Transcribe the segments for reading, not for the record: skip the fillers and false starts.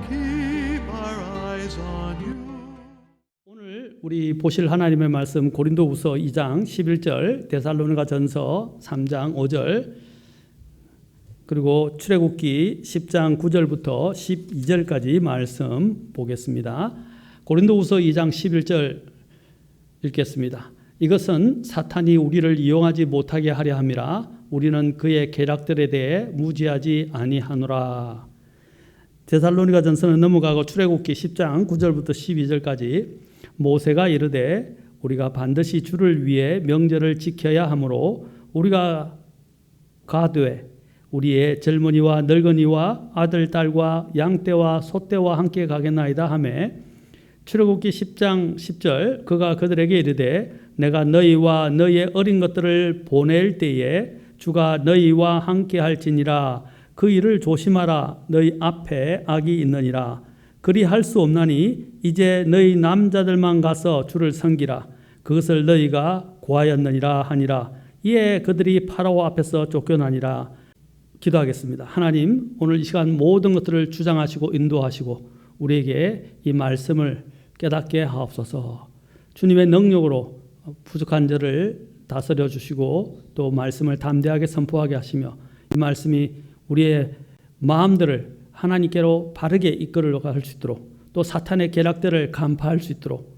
keep our eyes on you. 오늘 우리 보실 하나님의 말씀 고린도후서 2장 11절, 데살로니가전서 3장 5절, 그리고 출애굽기 10장 9절부터 12절까지 말씀 보겠습니다. 고린도후서 2장 11절 읽겠습니다. 이것은 사탄이 우리를 이용하지 못하게 하려 함이라. 우리는 그의 계략들에 대해 무지하지 아니하노라. 데살로니가전서는 넘어가고 출애굽기 10장 9절부터 12절까지 모세가 이르되 우리가 반드시 주를 위해 명절을 지켜야 하므로 우리가 가되 우리의 젊은이와 늙은이와 아들 딸과 양떼와 소떼와 함께 가겠나이다 하매, 출애굽기 10장 10절 그가 그들에게 이르되 내가 너희와 너희의 어린 것들을 보낼 때에 주가 너희와 함께 할지니라. 그 일을 조심하라. 너희 앞에 악이 있느니라. 그리 할 수 없나니 이제 너희 남자들만 가서 주를 섬기라. 그것을 너희가 고하였느니라 하니라. 이에 그들이 파라오 앞에서 쫓겨나니라. 기도하겠습니다. 하나님, 오늘 이 시간 모든 것들을 주장하시고 인도하시고 우리에게 이 말씀을 깨닫게 하옵소서. 주님의 능력으로 부족한 저를 다스려 주시고 또 말씀을 담대하게 선포하게 하시며 이 말씀이 우리의 마음들을 하나님께로 바르게 이끌어 갈 수 있도록, 또 사탄의 계략들을 간파할 수 있도록,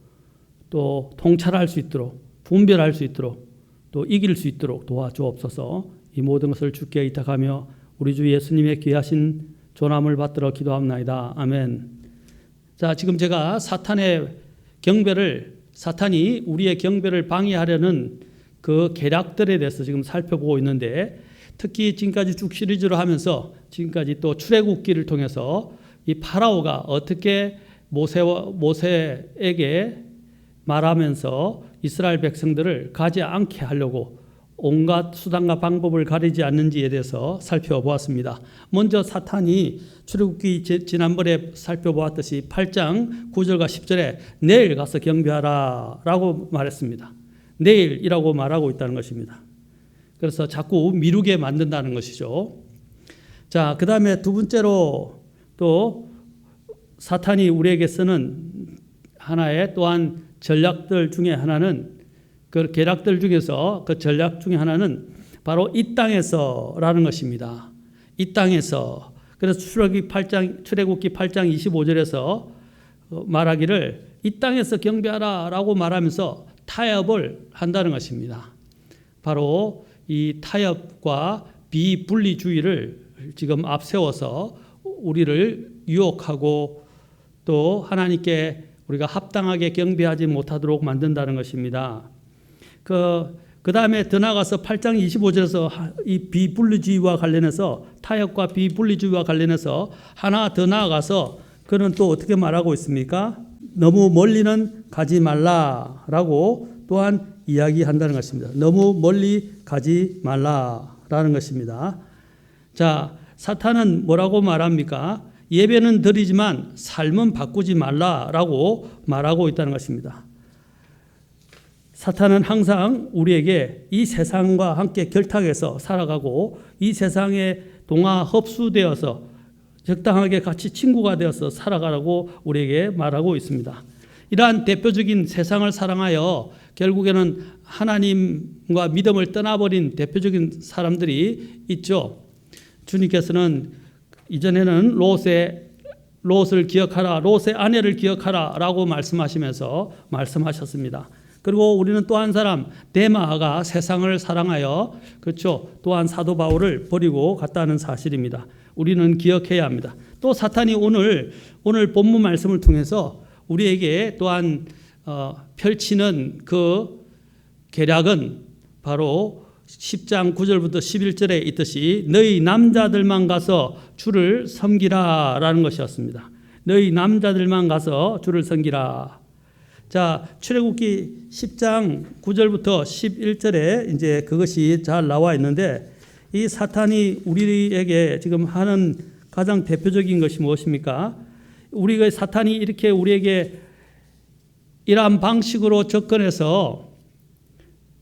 또 통찰할 수 있도록, 분별할 수 있도록, 또 이길 수 있도록 도와주옵소서. 이 모든 것을 주께 의탁하며 우리 주 예수님의 귀하신 존함을 받들어 기도합나이다. 아멘. 자, 지금 제가 사탄이 우리의 경배를 방해하려는 그 계략들에 대해서 지금 살펴보고 있는데, 특히 지금까지 쭉 시리즈로 하면서 지금까지 또 출애굽기를 통해서 이 파라오가 어떻게 모세에게 말하면서 이스라엘 백성들을 가지 않게 하려고 온갖 수단과 방법을 가리지 않는지에 대해서 살펴보았습니다. 먼저 사탄이 출애굽기 지난번에 살펴보았듯이 8장 9절과 10절에 내일 가서 경배하라 라고 말했습니다. 내일이라고 말하고 있다는 것입니다. 그래서 자꾸 미루게 만든다는 것이죠. 자, 그 다음에 두 번째로 또 사탄이 우리에게 쓰는 하나의 또한 전략들 중에 하나는, 그 계략들 중에서 그 전략 중에 하나는 바로 이 땅에서라는 것입니다. 이 땅에서. 그래서 출애굽기 8장 25절에서 말하기를 이 땅에서 경배하라 라고 말하면서 타협을 한다는 것입니다. 바로 이 타협과 비분리주의를 지금 앞세워서 우리를 유혹하고 또 하나님께 우리가 합당하게 경배하지 못하도록 만든다는 것입니다. 그 다음에 더 나아가서 8장 25절에서 이 비분리주의와 관련해서, 타협과 비분리주의와 관련해서 하나 더 나아가서 그는 또 어떻게 말하고 있습니까? 너무 멀리는 가지 말라라고 또한 이야기한다는 것입니다. 너무 멀리 가지 말라라는 것입니다. 자, 사탄은 뭐라고 말합니까? 예배는 드리지만 삶은 바꾸지 말라라고 말하고 있다는 것입니다. 사탄은 항상 우리에게 이 세상과 함께 결탁해서 살아가고 이 세상에 동화 흡수되어서 적당하게 같이 친구가 되어서 살아가라고 우리에게 말하고 있습니다. 이러한 대표적인 세상을 사랑하여 결국에는 하나님과 믿음을 떠나버린 대표적인 사람들이 있죠. 주님께서는 이전에는 롯을 기억하라, 롯의 아내를 기억하라 라고 말씀하시면서 말씀하셨습니다. 그리고 우리는 또 한 사람 데마가 세상을 사랑하여, 그렇죠, 또한 사도 바울을 버리고 갔다는 사실입니다. 우리는 기억해야 합니다. 또 사탄이 오늘 본문 말씀을 통해서 우리에게 또한 펼치는 그 계략은 바로 10장 9절부터 11절에 있듯이 너희 남자들만 가서 주를 섬기라 라는 것이었습니다. 너희 남자들만 가서 주를 섬기라. 자, 출애굽기 10장 9절부터 11절에 이제 그것이 잘 나와 있는데, 이 사탄이 우리에게 지금 하는 가장 대표적인 것이 무엇입니까? 우리가 사탄이 이렇게 우리에게 이러한 방식으로 접근해서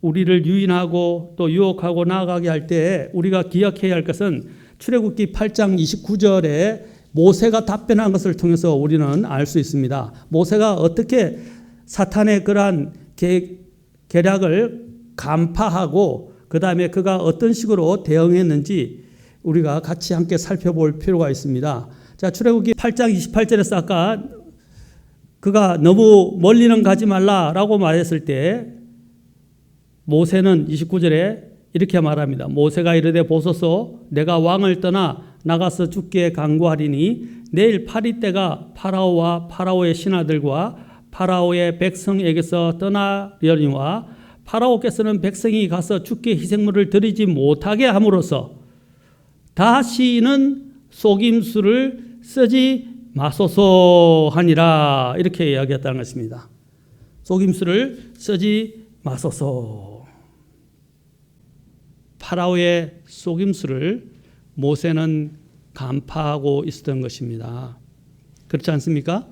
우리를 유인하고 또 유혹하고 나아가게 할 때 우리가 기억해야 할 것은 출애굽기 8장 29절에 모세가 답변한 것을 통해서 우리는 알 수 있습니다. 모세가 어떻게 사탄의 그러한 계략을 간파하고 그 다음에 그가 어떤 식으로 대응했는지 우리가 같이 함께 살펴볼 필요가 있습니다. 자, 출애굽기 8장 28절에서 아까 그가 너무 멀리는 가지 말라라고 말했을 때 모세는 29절에 이렇게 말합니다. 모세가 이르되 보소서 내가 왕을 떠나 나가서 죽게 강구하리니 내일 파리 때가 파라오와 파라오의 신하들과 파라오의 백성에게서 떠나려니와 파라오께서는 백성이 가서 죽게 희생물을 드리지 못하게 함으로써 다시는 속임수를 쓰지 마소서 하니라 이렇게 이야기했다는 것입니다. 속임수를 쓰지 마소서. 파라오의 속임수를 모세는 간파하고 있었던 것입니다. 그렇지 않습니까?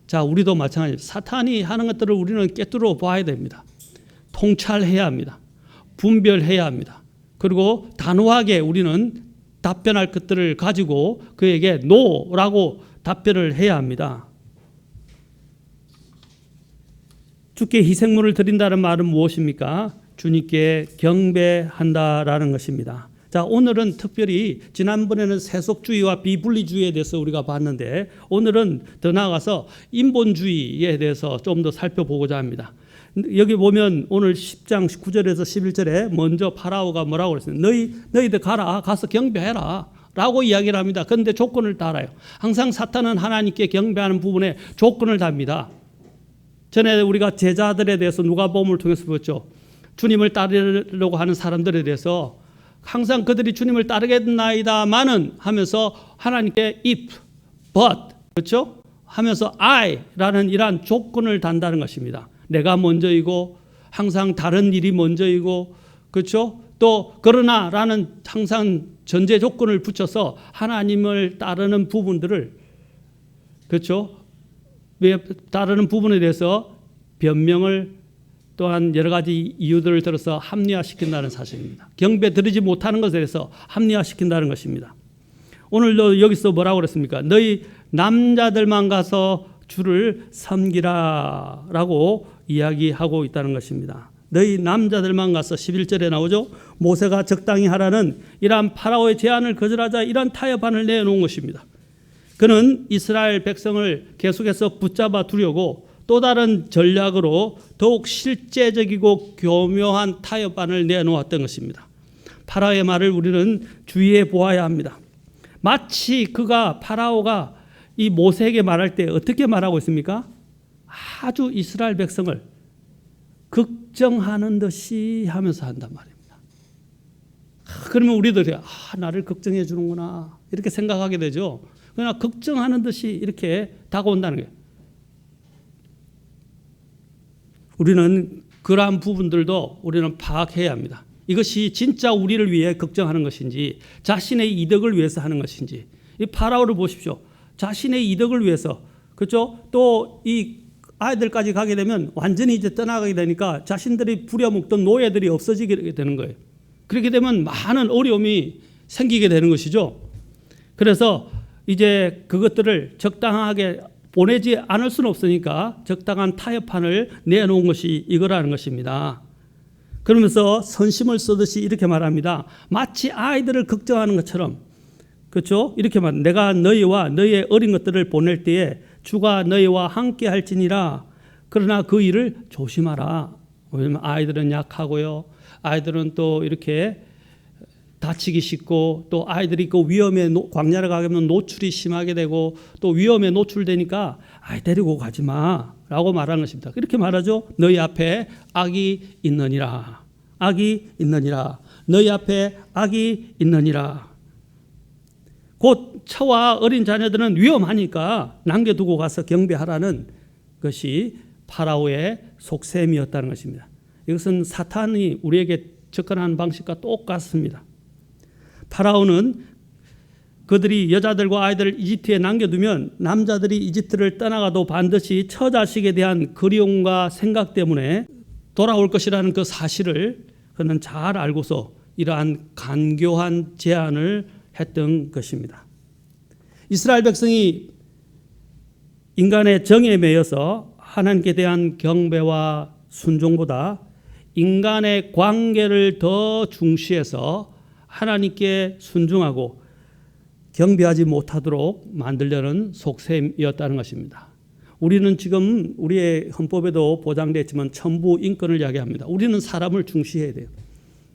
자, 우리도 마찬가지입니다. 사탄이 하는 것들을 우리는 꿰뚫어 봐야 됩니다. 통찰해야 합니다. 분별해야 합니다. 그리고 단호하게 우리는 답변할 것들을 가지고 그에게 노라고 답변을 해야 합니다. 주께 희생물을 드린다는 말은 무엇입니까? 주님께 경배한다라는 것입니다. 자, 오늘은 특별히 지난번에는 세속주의와 비분리주의에 대해서 우리가 봤는데 오늘은 더 나아가서 인본주의에 대해서 좀 더 살펴보고자 합니다. 여기 보면 오늘 10장 9절에서 11절에 먼저 파라오가 뭐라고 그랬어요? 너희들 가서 경배해라 라고 이야기를 합니다. 그런데 조건을 달아요. 항상 사탄은 하나님께 경배하는 부분에 조건을 답니다. 전에 우리가 제자들에 대해서 누가복음을 통해서 보았죠. 주님을 따르려고 하는 사람들에 대해서 항상 그들이 주님을 따르겠나이다마는 하면서 하나님께 if, but 그렇죠? 하면서 I라는 이러한 조건을 단다는 것입니다. 내가 먼저이고 항상 다른 일이 먼저이고 그렇죠? 또 그러나라는 항상 전제 조건을 붙여서 하나님을 따르는 부분들을 그렇죠? 왜 따르는 부분에 대해서 변명을 또한 여러 가지 이유들을 들어서 합리화시킨다는 사실입니다. 경배 드리지 못하는 것에 대해서 합리화시킨다는 것입니다. 오늘도 여기서 뭐라고 그랬습니까? 너희 남자들만 가서 주를 섬기라 라고 이야기하고 있다는 것입니다. 너희 남자들만 가서 11절에 나오죠. 모세가 적당히 하라는 이러한 파라오의 제안을 거절하자 이러한 타협안을 내놓은 것입니다. 그는 이스라엘 백성을 계속해서 붙잡아 두려고 또 다른 전략으로 더욱 실제적이고 교묘한 타협안을 내놓았던 것입니다. 파라오의 말을 우리는 주의해 보아야 합니다. 마치 파라오가 이 모세에게 말할 때 어떻게 말하고 있습니까? 아주 이스라엘 백성을 걱정하는 듯이 하면서 한단 말입니다. 그러면 우리들이 나를 걱정해 주는구나 이렇게 생각하게 되죠. 그러나 걱정하는 듯이 이렇게 다가온다는 거예요. 우리는 그러한 부분들도 우리는 파악해야 합니다. 이것이 진짜 우리를 위해 걱정하는 것인지 자신의 이득을 위해서 하는 것인지. 이 파라오를 보십시오. 자신의 이득을 위해서 그렇죠? 또 이 아이들까지 가게 되면 완전히 이제 떠나가게 되니까 자신들이 부려먹던 노예들이 없어지게 되는 거예요. 그렇게 되면 많은 어려움이 생기게 되는 것이죠. 그래서 이제 그것들을 적당하게 보내지 않을 수는 없으니까 적당한 타협판을 내놓은 것이 이거라는 것입니다. 그러면서 선심을 쓰듯이 이렇게 말합니다. 마치 아이들을 걱정하는 것처럼 그렇죠? 이렇게 말 내가 너희와 너희의 어린 것들을 보낼 때에 주가 너희와 함께 할지니라. 그러나 그 일을 조심하라. 왜냐하면 아이들은 약하고요. 아이들은 또 이렇게 다치기 쉽고 또 아이들이 그 위험에 광야를 가게 되면 노출이 심하게 되고 또 위험에 노출되니까 아이 데리고 가지 마라고 말하는 것입니다. 이렇게 말하죠. 너희 앞에 악이 있느니라. 악이 있느니라. 너희 앞에 악이 있느니라. 곧 처와 어린 자녀들은 위험하니까 남겨두고 가서 경배하라는 것이 파라오의 속셈이었다는 것입니다. 이것은 사탄이 우리에게 접근하는 방식과 똑같습니다. 파라오는 그들이 여자들과 아이들을 이집트에 남겨두면 남자들이 이집트를 떠나가도 반드시 처자식에 대한 그리움과 생각 때문에 돌아올 것이라는 그 사실을 그는 잘 알고서 이러한 간교한 제안을 했던 것입니다. 이스라엘 백성이 인간의 정에 매여서 하나님께 대한 경배와 순종보다 인간의 관계를 더 중시해서 하나님께 순종하고 경배하지 못하도록 만들려는 속셈이었다는 것입니다. 우리는 지금 우리의 헌법에도 보장되어 있지만 천부 인권을 이야기합니다. 우리는 사람을 중시해야 돼요.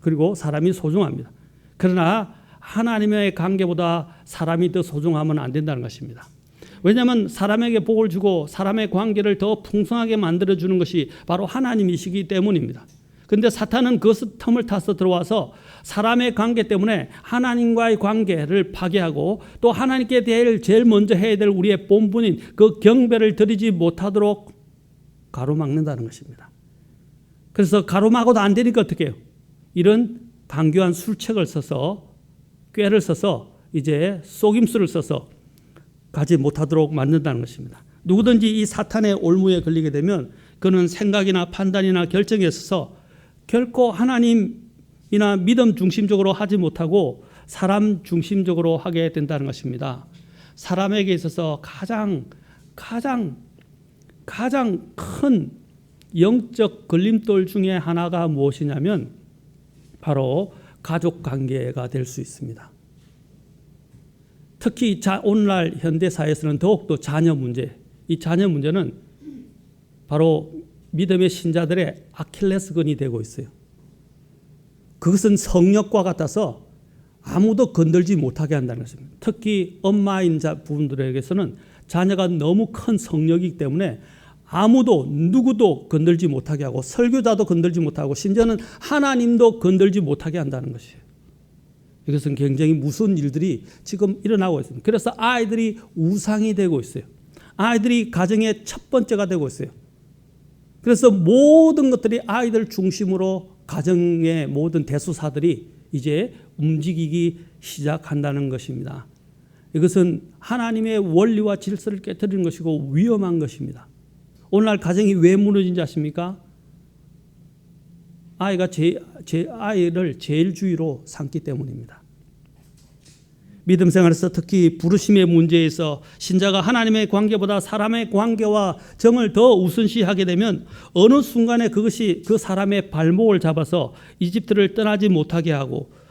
그리고 사람이 소중합니다. 그러나 하나님의 관계보다 사람이 더 소중하면 안 된다는 것입니다. 왜냐하면 사람에게 복을 주고 사람의 관계를 더 풍성하게 만들어주는 것이 바로 하나님이시기 때문입니다. 그런데 사탄은 그 틈을 타서 들어와서 사람의 관계 때문에 하나님과의 관계를 파괴하고 또 하나님께 제일 먼저 해야 될 우리의 본분인 그 경배를 드리지 못하도록 가로막는다는 것입니다. 그래서 가로막아도 안 되니까 어떻게 해요? 이런 강교한 술책을 써서 꾀를 써서 이제 속임수를 써서 가지 못하도록 만든다는 것입니다. 누구든지 이 사탄의 올무에 걸리게 되면 그는 생각이나 판단이나 결정에 있어서 결코 하나님이나 믿음 중심적으로 하지 못하고 사람 중심적으로 하게 된다는 것입니다. 사람에게 있어서 가장 큰 영적 걸림돌 중에 하나가 무엇이냐면 바로 가족 관계가 될 수 있습니다. 특히 오늘날 현대사회에서는 더욱더 자녀 문제, 이 자녀 문제는 바로 믿음의 신자들의 아킬레스건이 되고 있어요. 그것은 성역과 같아서 아무도 건들지 못하게 한다는 것입니다. 특히 엄마인 부분들에게서는 자녀가 너무 큰 성역이기 때문에 아무도 누구도 건들지 못하게 하고 설교자도 건들지 못하고 심지어는 하나님도 건들지 못하게 한다는 것이에요. 이것은 굉장히 무서운 일들이 지금 일어나고 있습니다. 그래서 아이들이 우상이 되고 있어요. 아이들이 가정의 첫 번째가 되고 있어요. 그래서 모든 것들이 아이들 중심으로 가정의 모든 대수사들이 이제 움직이기 시작한다는 것입니다. 이것은 하나님의 원리와 질서를 깨뜨리는 것이고 위험한 것입니다. 오늘날 가정이 왜 무너진지 아십니까? 아이가 아이를 제일 주의로 삼기 때문입니다. 믿음 생활에서 특히 부르심의 문제에서 신자가 하나님의 관계보다 사람의 관계와 정을 더 우선시하게 되면 어느 순간에 그것이 그 사람의 발목을 잡아서 이집트를 떠나지 못하게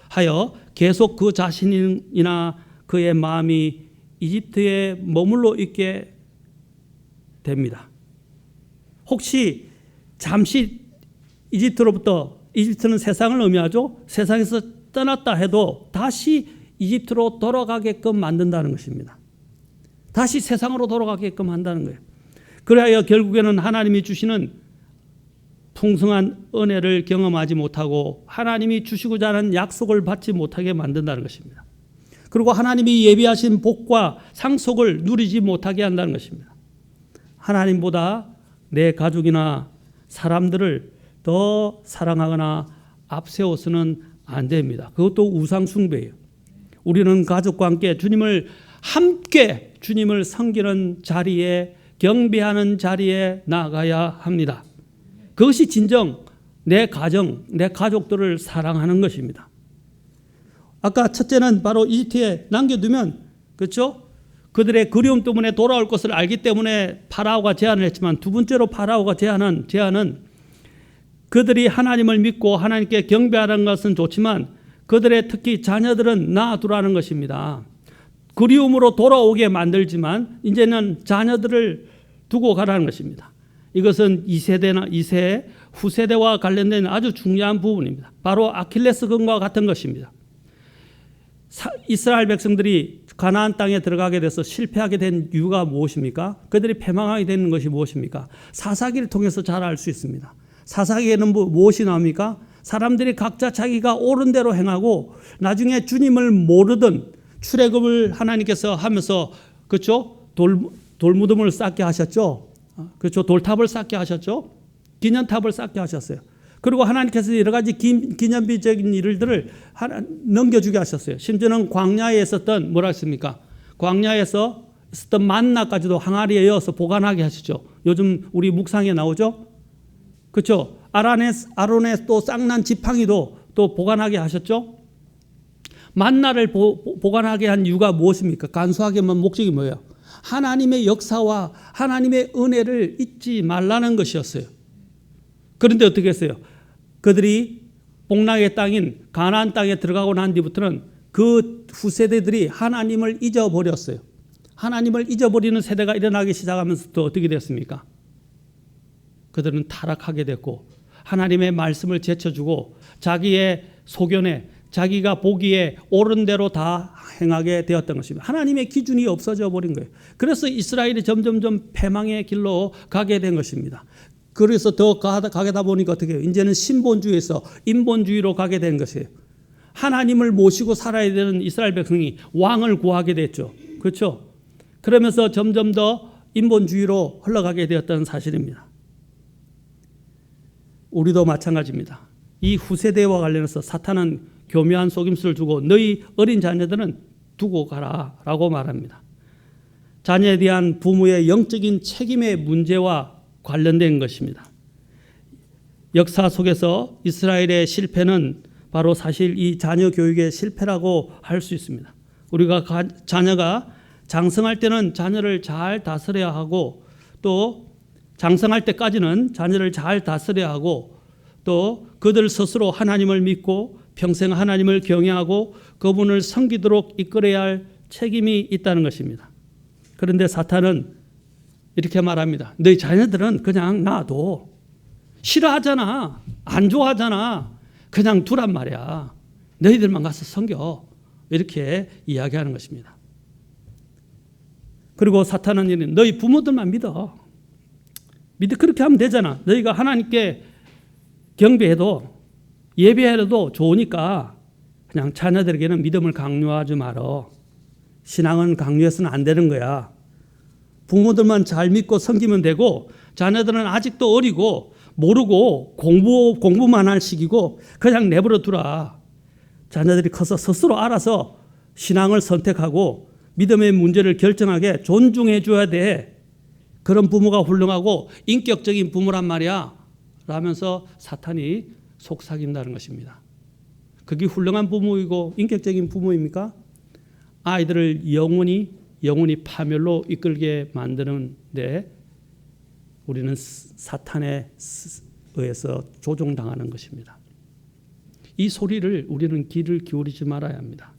하여 계속 그 자신이나 그의 마음이 이집트에 머물러 있게 됩니다. 혹시 잠시 이집트는 세상을 의미하죠. 세상에서 떠났다 해도 다시 이집트로 돌아가게끔 만든다는 것입니다. 다시 세상으로 돌아가게끔 한다는 거예요. 그래야 결국에는 하나님이 주시는 풍성한 은혜를 경험하지 못하고 하나님이 주시고자 하는 약속을 받지 못하게 만든다는 것입니다. 그리고 하나님이 예비하신 복과 상속을 누리지 못하게 한다는 것입니다. 하나님보다 내 가족이나 사람들을 더 사랑하거나 앞세워서는 안 됩니다. 그것도 우상 숭배예요. 우리는 가족과 함께 주님을 섬기는 자리에, 경배하는 자리에 나가야 합니다. 그것이 진정 내 가정, 내 가족들을 사랑하는 것입니다. 아까 첫째는 바로 이집트에 남겨두면, 그렇죠? 그들의 그리움 때문에 돌아올 것을 알기 때문에 파라오가 제안을 했지만, 두 번째로 파라오가 제안은 그들이 하나님을 믿고 하나님께 경배하는 것은 좋지만 그들의 특히 자녀들은 놔두라는 것입니다. 그리움으로 돌아오게 만들지만 이제는 자녀들을 두고 가라는 것입니다. 이것은 2세, 후세대와 관련된 아주 중요한 부분입니다. 바로 아킬레스건과 같은 것입니다. 이스라엘 백성들이 가나안 땅에 들어가게 돼서 실패하게 된 이유가 무엇입니까? 그들이 패망하게 되는 것이 무엇입니까? 사사기를 통해서 잘 알 수 있습니다. 사사기에는 무엇이 나옵니까? 사람들이 각자 자기가 옳은 대로 행하고 나중에 주님을 모르던 출애굽을 하나님께서 하면서, 그렇죠? 돌무덤을 쌓게 하셨죠. 그렇죠? 돌탑을 쌓게 하셨죠. 기념탑을 쌓게 하셨어요. 그리고 하나님께서 여러 가지 기념비적인 일들을 넘겨주게 하셨어요. 심지어는 광야에 있었던 뭐라 했습니까? 광야에서 있었던 만나까지도 항아리에 이어서 보관하게 하시죠. 요즘 우리 묵상에 나오죠. 그렇죠? 아론의 또 쌍난 지팡이도 또 보관하게 하셨죠. 만나를 보관하게 한 이유가 무엇입니까? 간소하게만 목적이 뭐예요? 하나님의 역사와 하나님의 은혜를 잊지 말라는 것이었어요. 그런데 어떻게 했어요? 그들이 복락의 땅인 가나안 땅에 들어가고 난 뒤부터는 그 후세대들이 하나님을 잊어버렸어요. 하나님을 잊어버리는 세대가 일어나기 시작하면서부터 어떻게 됐습니까? 그들은 타락하게 됐고 하나님의 말씀을 제쳐주고 자기의 소견에 자기가 보기에 옳은 대로 다 행하게 되었던 것입니다. 하나님의 기준이 없어져 버린 거예요. 그래서 이스라엘이 점점점 패망의 길로 가게 된 것입니다. 그래서 더 가게다 보니까 어떻게 해요? 이제는 신본주의에서 인본주의로 가게 된 것이에요. 하나님을 모시고 살아야 되는 이스라엘 백성이 왕을 구하게 됐죠. 그렇죠? 그러면서 점점 더 인본주의로 흘러가게 되었다는 사실입니다. 우리도 마찬가지입니다. 이 후세대와 관련해서 사탄은 교묘한 속임수를 주고 너희 어린 자녀들은 두고 가라 라고 말합니다. 자녀에 대한 부모의 영적인 책임의 문제와 관련된 것입니다. 역사 속에서 이스라엘의 실패는 바로 사실 이 자녀 교육의 실패라고 할 수 있습니다. 우리가 자녀가 장성할 때는 자녀를 잘 다스려야 하고 또 장성할 때까지는 자녀를 잘 다스려야 하고 또 그들 스스로 하나님을 믿고 평생 하나님을 경외하고 그분을 섬기도록 이끌어야 할 책임이 있다는 것입니다. 그런데 사탄은 이렇게 말합니다. 너희 자녀들은 그냥 놔둬. 싫어하잖아. 안 좋아하잖아. 그냥 두란 말이야. 너희들만 가서 섬겨. 이렇게 이야기하는 것입니다. 그리고 사탄은 이런 너희 부모들만 믿어. 그렇게 하면 되잖아. 너희가 하나님께 경배해도 예배해도 좋으니까 그냥 자녀들에게는 믿음을 강요하지 말어. 신앙은 강요해서는 안 되는 거야. 부모들만 잘 믿고 섬기면 되고 자녀들은 아직도 어리고 모르고 공부만 할 시기고 그냥 내버려 두라. 자녀들이 커서 스스로 알아서 신앙을 선택하고 믿음의 문제를 결정하게 존중해 줘야 돼. 그런 부모가 훌륭하고 인격적인 부모란 말이야. 라면서 사탄이 속삭인다는 것입니다. 그게 훌륭한 부모이고 인격적인 부모입니까? 아이들을 영원히 파멸로 이끌게 만드는데 우리는 사탄에 의해서 조종당하는 것입니다. 이 소리를 우리는 귀를 기울이지 말아야 합니다.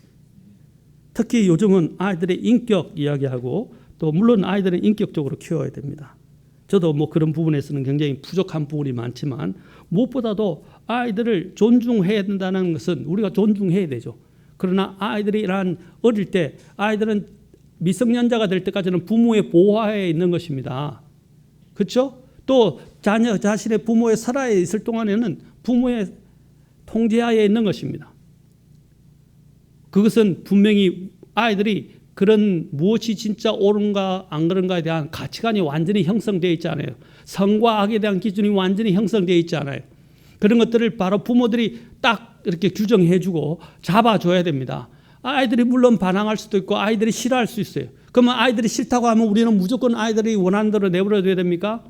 특히 요즘은 아이들의 인격 이야기하고 또 물론 아이들은 인격적으로 키워야 됩니다. 저도 그런 부분에서는 굉장히 부족한 부분이 많지만 무엇보다도 아이들을 존중해야 된다는 것은 우리가 존중해야 되죠. 그러나 아이들이 어릴 때 아이들은 미성년자가 될 때까지는 부모의 보호하에 있는 것입니다. 그렇죠? 또 자녀 자신의 부모의 설하에 있을 동안에는 부모의 통제하에 있는 것입니다. 그것은 분명히 아이들이 그런 무엇이 진짜 옳은가 안 그런가에 대한 가치관이 완전히 형성되어 있지 않아요. 선과 악에 대한 기준이 완전히 형성되어 있지 않아요. 그런 것들을 바로 부모들이 딱 이렇게 규정해주고 잡아줘야 됩니다. 아이들이 물론 반항할 수도 있고 아이들이 싫어할 수 있어요. 그러면 아이들이 싫다고 하면 우리는 무조건 아이들이 원하는 대로 내버려둬야 됩니까?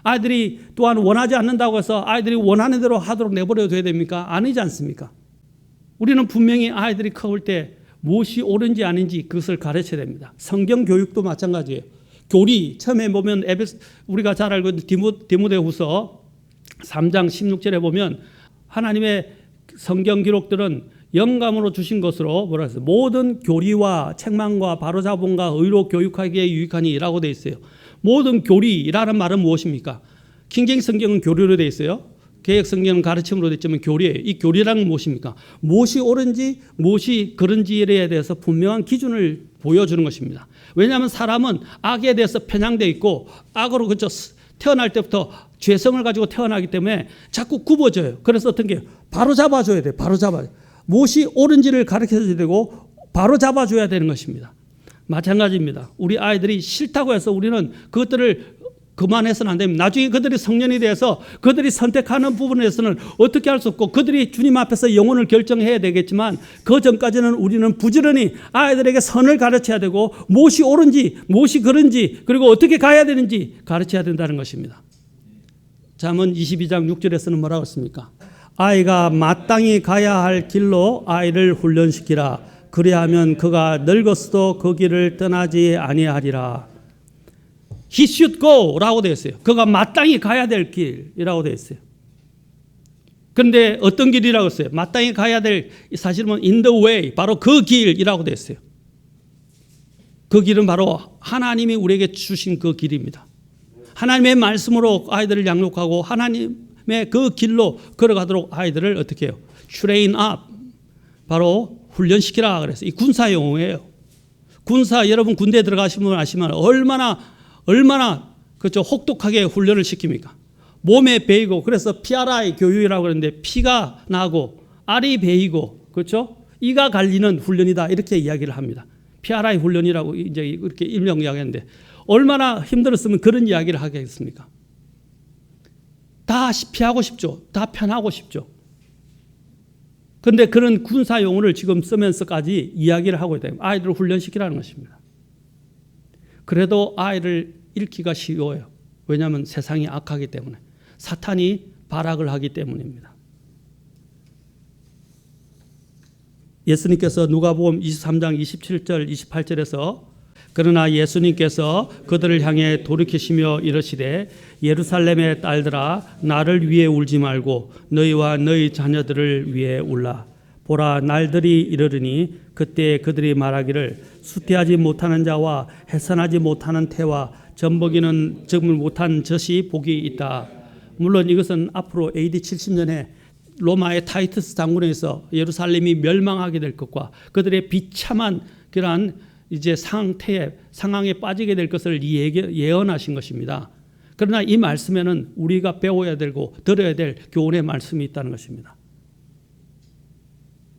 아이들이 또한 원하지 않는다고 해서 아이들이 원하는 대로 하도록 내버려둬야 됩니까? 아니지 않습니까? 우리는 분명히 아이들이 커올 때 무엇이 옳은지 아닌지 그것을 가르쳐야 됩니다. 성경 교육도 마찬가지예요. 교리 처음에 보면 우리가 잘 알고 있는 디모데후서 3장 16절에 보면 하나님의 성경 기록들은 영감으로 주신 것으로 뭐라 했어요? 모든 교리와 책망과 바로잡음과 의로 교육하기에 유익하니라고 되어 있어요. 모든 교리라는 말은 무엇입니까? 킹제임스 성경은 교리로 되어 있어요. 개역 성경은 가르침으로 되어 있지만 교리예요. 이 교리란 무엇입니까? 무엇이 옳은지 무엇이 그런지에 대해서 분명한 기준을 보여주는 것입니다. 왜냐하면 사람은 악에 대해서 편향되어 있고 악으로 그저 태어날 때부터 죄성을 가지고 태어나기 때문에 자꾸 굽어져요. 그래서 어떤 게 바로 잡아줘야 돼요. 바로 잡아요. 무엇이 옳은지를 가르쳐줘야 되고 바로 잡아줘야 되는 것입니다. 마찬가지입니다. 우리 아이들이 싫다고 해서 우리는 그것들을 그만해서는 안 됩니다. 나중에 그들이 성년이 돼서 그들이 선택하는 부분에서는 어떻게 할 수 없고 그들이 주님 앞에서 영혼을 결정해야 되겠지만 그 전까지는 우리는 부지런히 아이들에게 선을 가르쳐야 되고 무엇이 옳은지 무엇이 그른지 그리고 어떻게 가야 되는지 가르쳐야 된다는 것입니다. 잠언 22장 6절에서는 뭐라고 했습니까? 아이가 마땅히 가야 할 길로 아이를 훈련시키라. 그리하면 그가 늙었어도 그 길을 떠나지 아니하리라. He should go라고 되어 있어요. 그가 마땅히 가야 될 길이라고 되어 있어요. 그런데 어떤 길이라고 했어요? 마땅히 가야 될, 사실은 in the way, 바로 그 길이라고 되어 있어요. 그 길은 바로 하나님이 우리에게 주신 그 길입니다. 하나님의 말씀으로 아이들을 양육하고 하나님의 그 길로 걸어가도록 아이들을 어떻게 해요? train up, 바로 훈련시키라 그랬어요. 이 군사 용어예요. 군사, 여러분 군대 들어가시면 아시면 얼마나 그렇죠, 혹독하게 훈련을 시킵니까? 몸에 베이고, 그래서 PRI 교육이라고 그러는데 피가 나고 알이 베이고, 그렇죠? 이가 갈리는 훈련이다, 이렇게 이야기를 합니다. PRI 훈련이라고 이제 이렇게 일명 이야기하는데 얼마나 힘들었으면 그런 이야기를 하겠습니까? 다 피하고 싶죠. 다 편하고 싶죠. 그런데 그런 군사 용어를 지금 쓰면서까지 이야기를 하고 있다. 아이들을 훈련시키라는 것입니다. 그래도 아이를 잃기가 쉬워요. 왜냐하면 세상이 악하기 때문에, 사탄이 발악을 하기 때문입니다. 예수님께서 누가복음 23장 27절 28절에서 그러나 예수님께서 그들을 향해 돌이키시며 이르시되 예루살렘의 딸들아 나를 위해 울지 말고 너희와 너희 자녀들을 위해 울라. 보라 날들이 이르르니 그때 그들이 말하기를 수태하지 못하는 자와 해산하지 못하는 태와 젖먹이는 적을 못한 젖이 복이 있다. 물론 이것은 앞으로 AD 70년에 로마의 타이투스 장군에서 예루살렘이 멸망하게 될 것과 그들의 비참한 그러한 이제 상황에 빠지게 될 것을 예언하신 것입니다. 그러나 이 말씀에는 우리가 배워야 되고 들어야 될 교훈의 말씀이 있다는 것입니다.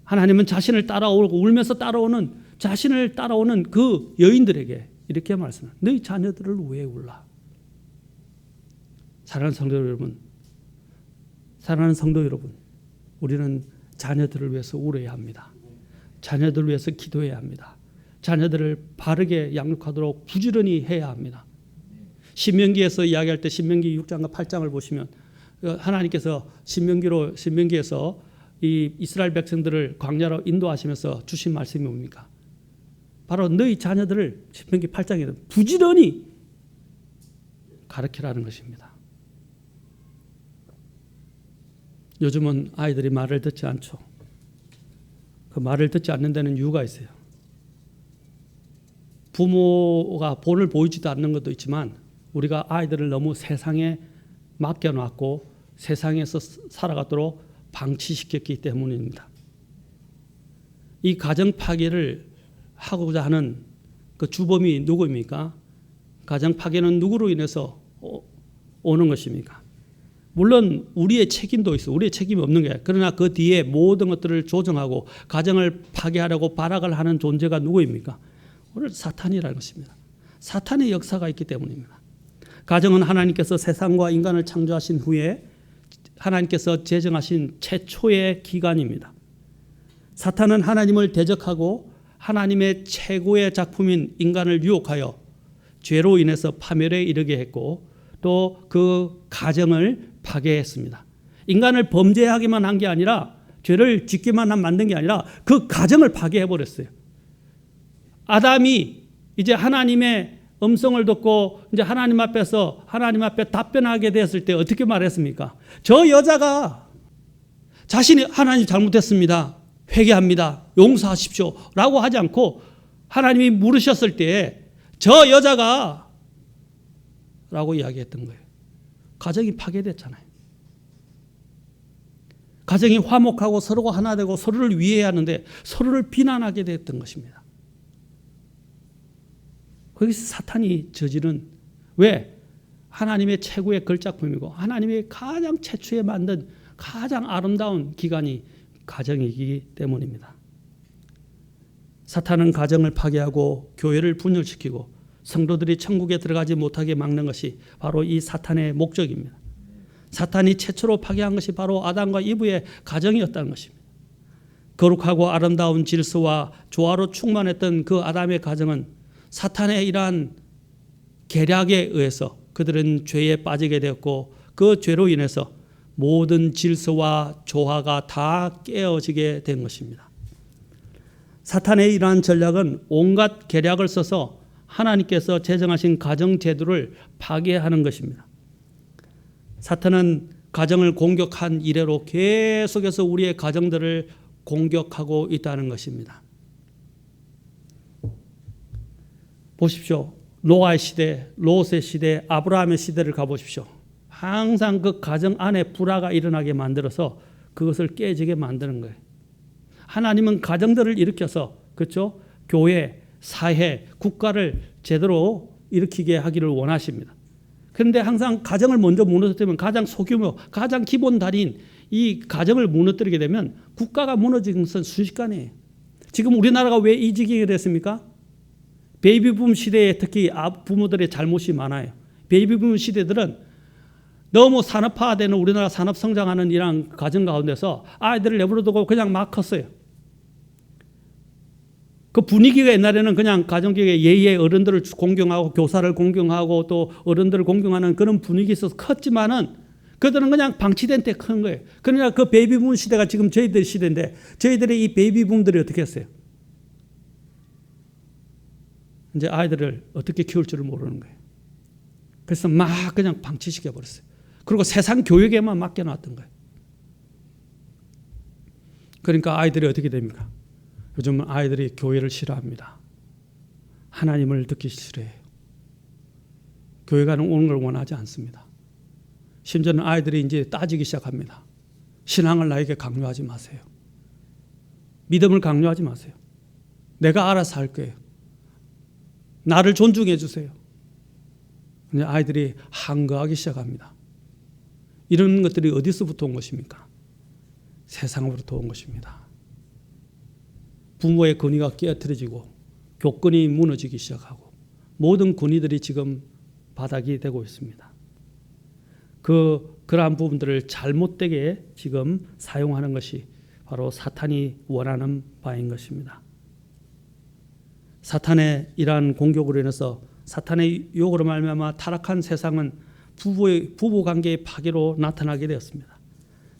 하나님은 자신을 따라오고 울면서 따라오는 자신을 따라오는 그 여인들에게 이렇게 말씀합니다. 너희 자녀들을 왜 울라? 사랑하는 성도 여러분, 우리는 자녀들을 위해서 울어야 합니다. 자녀들을 위해서 기도해야 합니다. 자녀들을 바르게 양육하도록 부지런히 해야 합니다. 신명기에서 이야기할 때 신명기 6장과 8장을 보시면 하나님께서 신명기에서 이 이스라엘 백성들을 광야로 인도하시면서 주신 말씀이 뭡니까? 바로 너희 자녀들을 신명기 8장에는 부지런히 가르치라는 것입니다. 요즘은 아이들이 말을 듣지 않죠. 그 말을 듣지 않는 데는 이유가 있어요. 부모가 본을 보이지도 않는 것도 있지만 우리가 아이들을 너무 세상에 맡겨놨고 세상에서 살아가도록 방치시켰기 때문입니다. 이 가정 파괴를 하고자 하는 그 주범이 누구입니까? 가정 파괴는 누구로 인해서 오는 것입니까? 물론 우리의 책임도 있어. 우리의 책임이 없는 게 아니라, 그러나 그 뒤에 모든 것들을 조정하고 가정을 파괴하려고 발악을 하는 존재가 누구입니까? 오늘 사탄이라는 것입니다. 사탄의 역사가 있기 때문입니다. 가정은 하나님께서 세상과 인간을 창조하신 후에 하나님께서 제정하신 최초의 기관입니다. 사탄은 하나님을 대적하고 하나님의 최고의 작품인 인간을 유혹하여 죄로 인해서 파멸에 이르게 했고 또 그 가정을 파괴했습니다. 인간을 범죄하기만 한 게 아니라 죄를 짓기만 만든 게 아니라 그 가정을 파괴해버렸어요. 아담이 이제 하나님의 음성을 듣고 이제 하나님 앞에 답변하게 됐을 때 어떻게 말했습니까? 저 여자가 자신이 하나님 잘못했습니다. 회개합니다. 용서하십시오. 라고 하지 않고 하나님이 물으셨을 때 저 여자가 라고 이야기했던 거예요. 가정이 파괴됐잖아요. 가정이 화목하고 서로가 하나 되고 서로를 위해야 하는데 서로를 비난하게 됐던 것입니다. 거기서 사탄이 저지른, 왜? 하나님의 최고의 걸작품이고 하나님의 가장 최초에 만든 가장 아름다운 기관이 가정이기 때문입니다. 사탄은 가정을 파괴하고 교회를 분열시키고 성도들이 천국에 들어가지 못하게 막는 것이 바로 이 사탄의 목적입니다. 사탄이 최초로 파괴한 것이 바로 아담과 이브의 가정이었다는 것입니다. 거룩하고 아름다운 질서와 조화로 충만했던 그 아담의 가정은 사탄의 이러한 계략에 의해서 그들은 죄에 빠지게 되었고 그 죄로 인해서 모든 질서와 조화가 다 깨어지게 된 것입니다. 사탄의 이러한 전략은 온갖 계략을 써서 하나님께서 제정하신 가정 제도를 파괴하는 것입니다. 사탄은 가정을 공격한 이래로 계속해서 우리의 가정들을 공격하고 있다는 것입니다. 보십시오. 노아의 시대, 롯의 시대, 아브라함의 시대를 가보십시오. 항상 그 가정 안에 불화가 일어나게 만들어서 그것을 깨지게 만드는 거예요. 하나님은 가정들을 일으켜서, 그렇죠? 교회, 사회, 국가를 제대로 일으키게 하기를 원하십니다. 그런데 항상 가정을 먼저 무너뜨리면 가장 소규모, 가장 기본 다리인 이 가정을 무너뜨리게 되면 국가가 무너지는 것은 순식간이에요. 지금 우리나라가 왜 이 지경이 됐습니까? 베이비붐 시대에 특히 부모들의 잘못이 많아요. 베이비붐 시대들은 너무 산업화되는 우리나라 산업 성장하는 이런 가정 가운데서 아이들을 내버려두고 그냥 막 컸어요. 그 분위기가 옛날에는 그냥 가정교육에 예의의 어른들을 공경하고 교사를 공경하고 또 어른들을 공경하는 그런 분위기 있어서 컸지만은 그들은 그냥 방치된 때 큰 거예요. 그러니까 그 베이비붐 시대가 지금 저희들 시대인데 저희들의 이 베이비붐들이 어떻게 했어요? 이제 아이들을 어떻게 키울 줄을 모르는 거예요. 그래서 막 그냥 방치시켜 버렸어요. 그리고 세상 교육에만 맡겨놨던 거예요. 그러니까 아이들이 어떻게 됩니까? 요즘은 아이들이 교회를 싫어합니다. 하나님을 듣기 싫어해요. 교회 가는 오는 걸 원하지 않습니다. 심지어는 아이들이 이제 따지기 시작합니다. 신앙을 나에게 강요하지 마세요. 믿음을 강요하지 마세요. 내가 알아서 할 거예요. 나를 존중해 주세요. 아이들이 항거하기 시작합니다. 이런 것들이 어디서부터 온 것입니까? 세상으로부터 온 것입니다. 부모의 권위가 깨어뜨려지고 교권이 무너지기 시작하고 모든 권위들이 지금 바닥이 되고 있습니다. 그러한 부분들을 잘못되게 지금 사용하는 것이 바로 사탄이 원하는 바인 것입니다. 사탄의 이러한 공격으로 인해서 사탄의 유혹으로 말미암아 타락한 세상은 부부 관계의 파괴로 나타나게 되었습니다.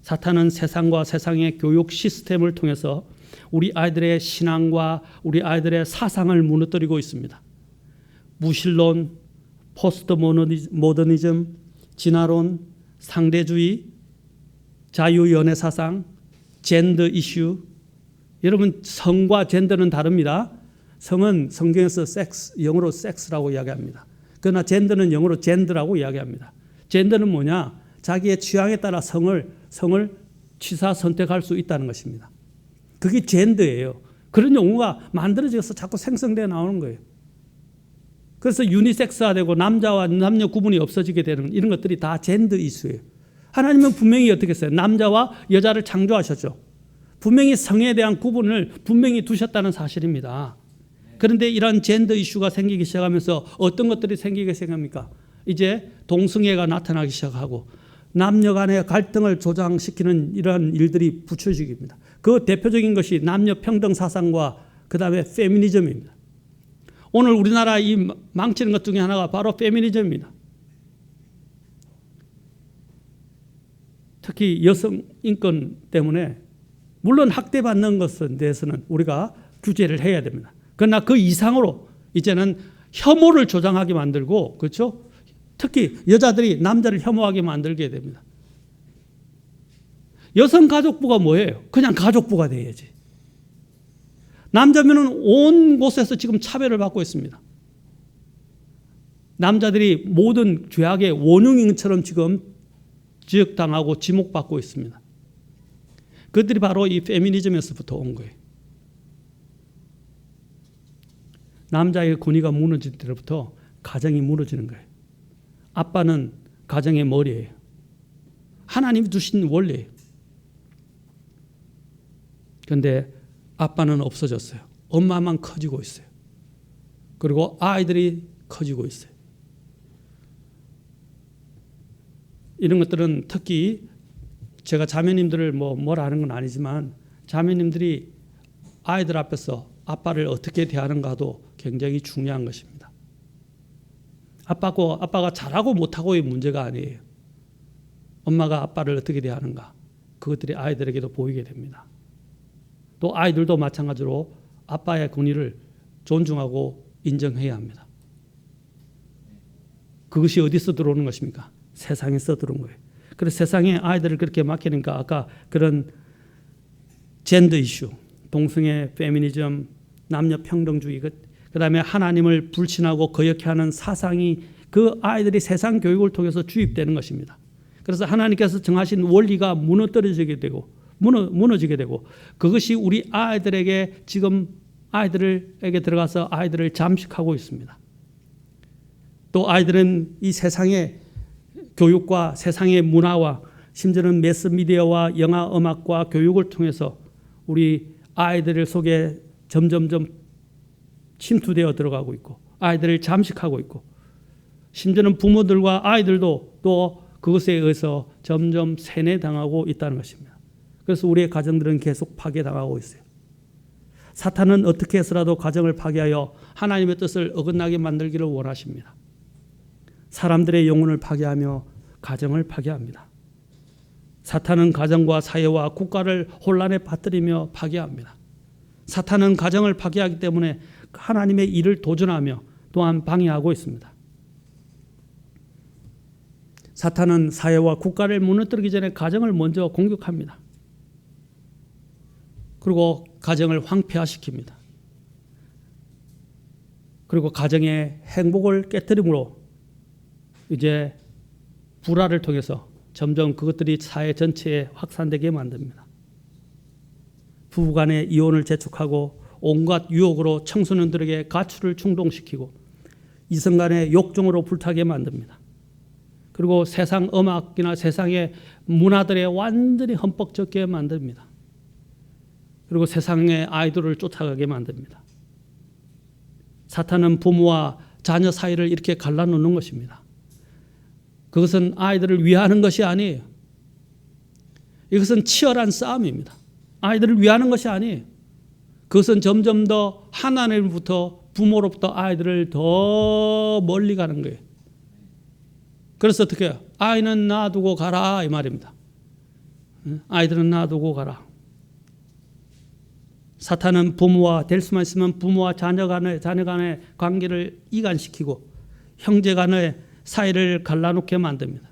사탄은 세상과 세상의 교육 시스템을 통해서 우리 아이들의 신앙과 우리 아이들의 사상을 무너뜨리고 있습니다. 무신론, 포스트 모더니즘, 진화론, 상대주의, 자유연애 사상, 젠더 이슈. 여러분 성과 젠더는 다릅니다. 성은 성경에서 섹스, 영어로 섹스라고 이야기합니다. 그러나 젠더는 영어로 젠더라고 이야기합니다. 젠더는 뭐냐? 자기의 취향에 따라 성을 취사 선택할 수 있다는 것입니다. 그게 젠더예요. 그런 용어가 만들어져서 자꾸 생성되어 나오는 거예요. 그래서 유니섹스화되고 남자와 남녀 구분이 없어지게 되는 이런 것들이 다 젠더 이슈예요. 하나님은 분명히 어떻게 했어요? 남자와 여자를 창조하셨죠. 분명히 성에 대한 구분을 분명히 두셨다는 사실입니다. 그런데 이런 젠더 이슈가 생기기 시작하면서 어떤 것들이 생기기 시작합니까? 이제 동성애가 나타나기 시작하고 남녀 간의 갈등을 조장시키는 이러한 일들이 붙여지기입니다. 그 대표적인 것이 남녀 평등 사상과 그 다음에 페미니즘입니다. 오늘 우리나라 이 망치는 것 중에 하나가 바로 페미니즘입니다. 특히 여성 인권 때문에 물론 학대받는 것에 대해서는 우리가 규제를 해야 됩니다. 그러나 그 이상으로 이제는 혐오를 조장하게 만들고, 그렇죠? 특히 여자들이 남자를 혐오하게 만들게 됩니다. 여성가족부가 뭐예요? 그냥 가족부가 돼야지. 남자면은 온 곳에서 지금 차별을 받고 있습니다. 남자들이 모든 죄악의 원흉인처럼 지금 지적당하고 지목받고 있습니다. 그들이 바로 이 페미니즘에서부터 온 거예요. 남자의 권위가 무너질 때부터 가정이 무너지는 거예요. 아빠는 가정의 머리예요. 하나님이 두신 원리예요. 그런데 아빠는 없어졌어요. 엄마만 커지고 있어요. 그리고 아이들이 커지고 있어요. 이런 것들은 특히 제가 자매님들을 뭐라 하는 건 아니지만 자매님들이 아이들 앞에서 아빠를 어떻게 대하는가도 굉장히 중요한 것입니다. 아빠가 잘하고 못하고의 문제가 아니에요. 엄마가 아빠를 어떻게 대하는가, 그것들이 아이들에게도 보이게 됩니다. 또 아이들도 마찬가지로 아빠의 권위를 존중하고 인정해야 합니다. 그것이 어디서 들어오는 것입니까? 세상에서 들어온 거예요. 그래서 세상에 아이들을 그렇게 맡기니까 아까 그런 젠더 이슈, 동성애, 페미니즘, 남녀 평등주의, 그다음에 하나님을 불신하고 거역해하는 사상이 그 아이들이 세상 교육을 통해서 주입되는 것입니다. 그래서 하나님께서 정하신 원리가 무너지게 되고 그것이 우리 아이들에게 지금 아이들에게 들어가서 아이들을 잠식하고 있습니다. 또 아이들은 이 세상의 교육과 세상의 문화와 심지어는 매스미디어와 영화, 음악과 교육을 통해서 우리 아이들 속에 점점점 침투되어 들어가고 있고 아이들을 잠식하고 있고 심지어는 부모들과 아이들도 또 그것에 의해서 점점 세뇌당하고 있다는 것입니다. 그래서 우리의 가정들은 계속 파괴당하고 있어요. 사탄은 어떻게 해서라도 가정을 파괴하여 하나님의 뜻을 어긋나게 만들기를 원하십니다. 사람들의 영혼을 파괴하며 가정을 파괴합니다. 사탄은 가정과 사회와 국가를 혼란에 빠뜨리며 파괴합니다. 사탄은 가정을 파괴하기 때문에 하나님의 일을 도전하며 또한 방해하고 있습니다. 사탄은 사회와 국가를 무너뜨리기 전에 가정을 먼저 공격합니다. 그리고 가정을 황폐화시킵니다. 그리고 가정의 행복을 깨뜨림으로 이제 불화를 통해서 점점 그것들이 사회 전체에 확산되게 만듭니다. 부부간의 이혼을 재촉하고 온갖 유혹으로 청소년들에게 가출을 충동시키고 이성간의 욕정으로 불타게 만듭니다. 그리고 세상 음악이나 세상의 문화들에 완전히 흠뻑 젖게 만듭니다. 그리고 세상의 아이돌을 쫓아가게 만듭니다. 사탄은 부모와 자녀 사이를 이렇게 갈라놓는 것입니다. 그것은 아이들을 위하는 것이 아니에요. 이것은 치열한 싸움입니다. 아이들을 위하는 것이 아니에요. 그것은 점점 더 하나님으로부터 부모로부터 아이들을 더 멀리 가는 거예요. 그래서 어떻게 해요? 아이는 놔두고 가라 이 말입니다. 아이들은 놔두고 가라. 사탄은 부모와 될 수만 있으면 부모와 자녀 간의 관계를 이간시키고 형제 간의 사이를 갈라놓게 만듭니다.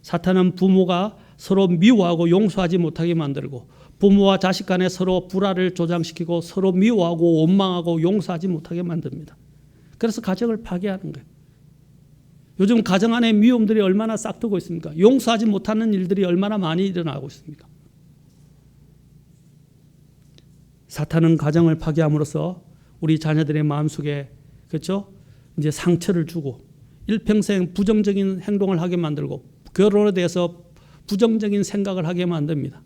사탄은 부모가 서로 미워하고 용서하지 못하게 만들고 부모와 자식 간에 서로 불화를 조장시키고 서로 미워하고 원망하고 용서하지 못하게 만듭니다. 그래서 가정을 파괴하는 거예요. 요즘 가정 안에 미움들이 얼마나 싹트고 있습니까? 용서하지 못하는 일들이 얼마나 많이 일어나고 있습니까? 사탄은 가정을 파괴함으로써 우리 자녀들의 마음속에 그렇죠? 이제 상처를 주고 일평생 부정적인 행동을 하게 만들고 결혼에 대해서 부정적인 생각을 하게 만듭니다.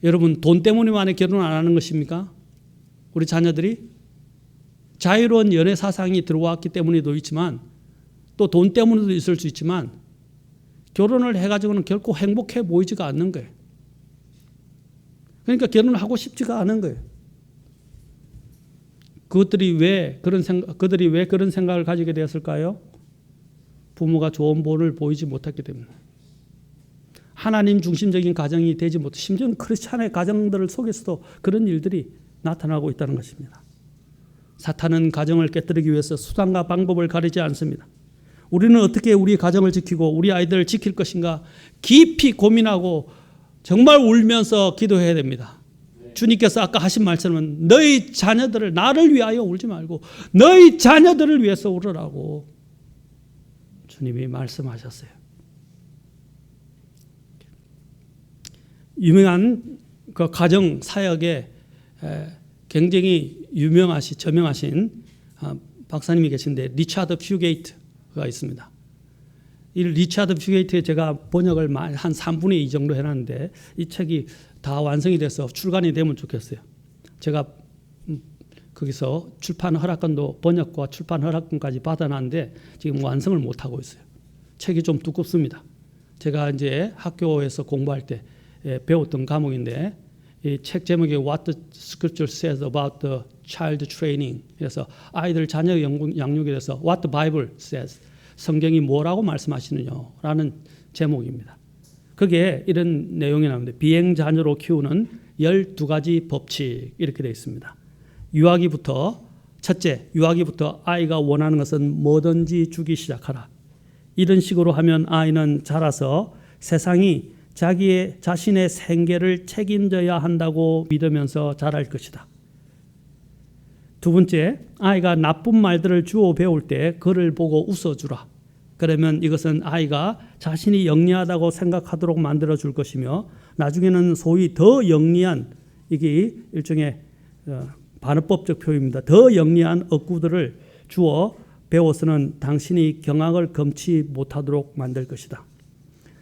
여러분 돈 때문에만 결혼 안 하는 것입니까? 우리 자녀들이 자유로운 연애 사상이 들어왔기 때문에도 있지만 또 돈 때문에도 있을 수 있지만 결혼을 해가지고는 결코 행복해 보이지가 않는 거예요. 그러니까 결혼을 하고 싶지가 않은 거예요. 그들이 왜 그런 생각을 가지게 되었을까요? 부모가 좋은 본을 보이지 못했기 때문에. 하나님 중심적인 가정이 되지 못해 심지어는 크리스찬의 가정들 속에서도 그런 일들이 나타나고 있다는 것입니다. 사탄은 가정을 깨뜨리기 위해서 수단과 방법을 가리지 않습니다. 우리는 어떻게 우리 가정을 지키고 우리 아이들을 지킬 것인가 깊이 고민하고 정말 울면서 기도해야 됩니다. 주님께서 아까 하신 말씀은 너희 자녀들을 나를 위하여 울지 말고 너희 자녀들을 위해서 울으라고 주님이 말씀하셨어요. 유명한 그 가정 사역에 굉장히 저명하신 박사님이 계신데 리차드 퓨게이트가 있습니다. 이 리차드 퓨게이트에 제가 번역을 한 3분의 2 정도 해놨는데 이 책이 다 완성이 돼서 출간이 되면 좋겠어요. 제가 거기서 출판 허락권도 번역과 출판 허락권까지 받아놨는데 지금 완성을 못하고 있어요. 책이 좀 두껍습니다. 제가 이제 학교에서 공부할 때 배웠던 과목인데 이 책 제목이 What the Scripture Says About the Child Training. 그래서 아이들 자녀 양육에 대해서 What the Bible Says. 성경이 뭐라고 말씀하시느냐라는 제목입니다. 거기에 이런 내용이 나옵니다. 비행자녀로 키우는 12가지 법칙 이렇게 되어 있습니다. 첫째, 유아기부터 아이가 원하는 것은 뭐든지 주기 시작하라. 이런 식으로 하면 아이는 자라서 세상이 자신의 생계를 책임져야 한다고 믿으면서 자랄 것이다. 두 번째, 아이가 나쁜 말들을 주워 배울 때 그를 보고 웃어주라. 그러면 이것은 아이가 자신이 영리하다고 생각하도록 만들어줄 것이며 나중에는 소위 더 영리한, 이게 일종의 반어법적 표현입니다. 더 영리한 어구들을 주어 배워서는 당신이 경악을 금치 못하도록 만들 것이다.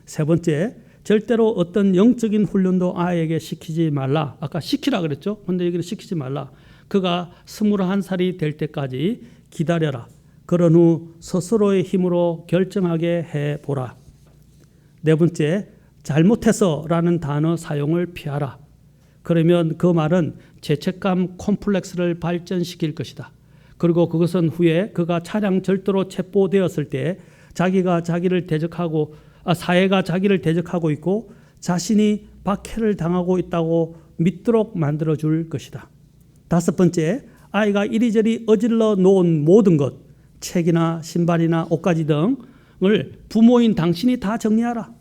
세 번째, 절대로 어떤 영적인 훈련도 아이에게 시키지 말라. 아까 시키라 그랬죠? 근데 여기는 시키지 말라. 그가 21살이 될 때까지 기다려라. 그런 후 스스로의 힘으로 결정하게 해보라. 네 번째, 잘못해서라는 단어 사용을 피하라. 그러면 그 말은 죄책감 콤플렉스를 발전시킬 것이다. 그리고 그것은 후에 그가 차량 절도로 체포되었을 때 사회가 자기를 대적하고 있고 자신이 박해를 당하고 있다고 믿도록 만들어줄 것이다. 다섯 번째, 아이가 이리저리 어질러 놓은 모든 것, 책이나 신발이나 옷가지 등을 부모인 당신이 다 정리하라.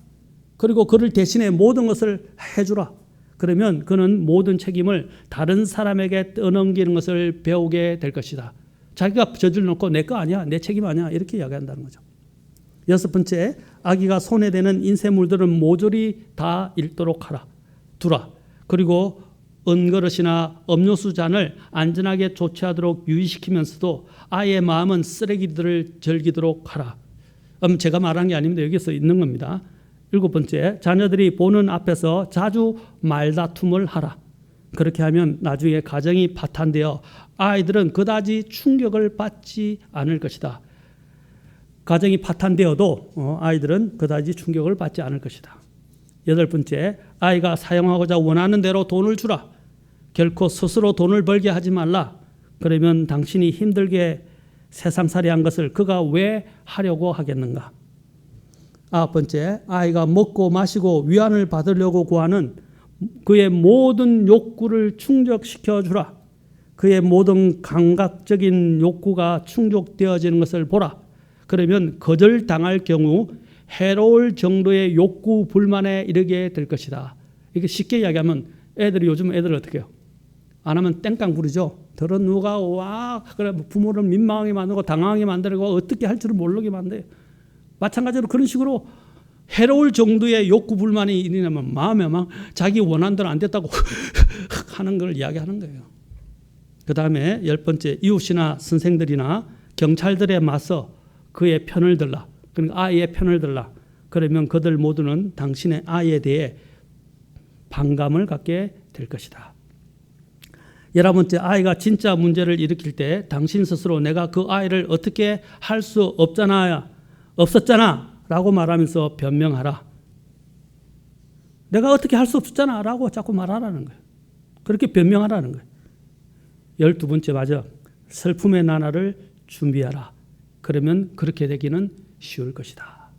그리고 그를 대신에 모든 것을 해주라. 그러면 그는 모든 책임을 다른 사람에게 떠넘기는 것을 배우게 될 것이다. 자기가 저질러놓고 내 거 아니야, 내 책임 아니야, 이렇게 이야기한다는 거죠. 여섯 번째, 아기가 손에 대는 인쇄물들은 모조리 다 읽도록 두라. 그리고 은그릇이나 음료수 잔을 안전하게 조치하도록 유의시키면서도 아이의 마음은 쓰레기들을 즐기도록 하라. 제가 말한 게 아닙니다. 여기서 있는 겁니다. 일곱 번째, 자녀들이 보는 앞에서 자주 말다툼을 하라. 그렇게 하면 나중에 가정이 파탄되어 아이들은 그다지 충격을 받지 않을 것이다. 가정이 파탄되어도 아이들은 그다지 충격을 받지 않을 것이다. 여덟 번째, 아이가 사용하고자 원하는 대로 돈을 주라. 결코 스스로 돈을 벌게 하지 말라. 그러면 당신이 힘들게 세상살이한 것을 그가 왜 하려고 하겠는가? 아홉 번째, 아이가 먹고 마시고 위안을 받으려고 구하는 그의 모든 욕구를 충족시켜 주라. 그의 모든 감각적인 욕구가 충족되어지는 것을 보라. 그러면 거절당할 경우 해로울 정도의 욕구 불만에 이르게 될 것이다. 이게 쉽게 이야기하면 요즘 애들 어떻게 해요? 안 하면 땡깡 부리죠. 더러 누가 와 그래 부모를 민망하게 만들고 당황하게 만들고 어떻게 할 줄을 모르게 만들어요. 마찬가지로 그런 식으로 해로울 정도의 욕구 불만이 일어나면 마음에 막 자기 원하는 대로 안 됐다고 하는 걸 이야기하는 거예요. 그 다음에 열 번째, 이웃이나 선생들이나 경찰들에 맞서 그의 편을 들라. 그러니까 아이의 편을 들라. 그러면 그들 모두는 당신의 아이에 대해 반감을 갖게 될 것이다. 11번째, 아이가 진짜 문제를 일으킬 때 당신 스스로 내가 그 아이를 어떻게 할 수 없었잖아 라고 말하면서 변명하라. 내가 어떻게 할 수 없었잖아 라고 자꾸 말하라는 거예요. 그렇게 변명하라는 거예요. 12번째, 맞아. 슬픔의 나날을 준비하라. 그러면 그렇게 되기는 쉬울 것이다.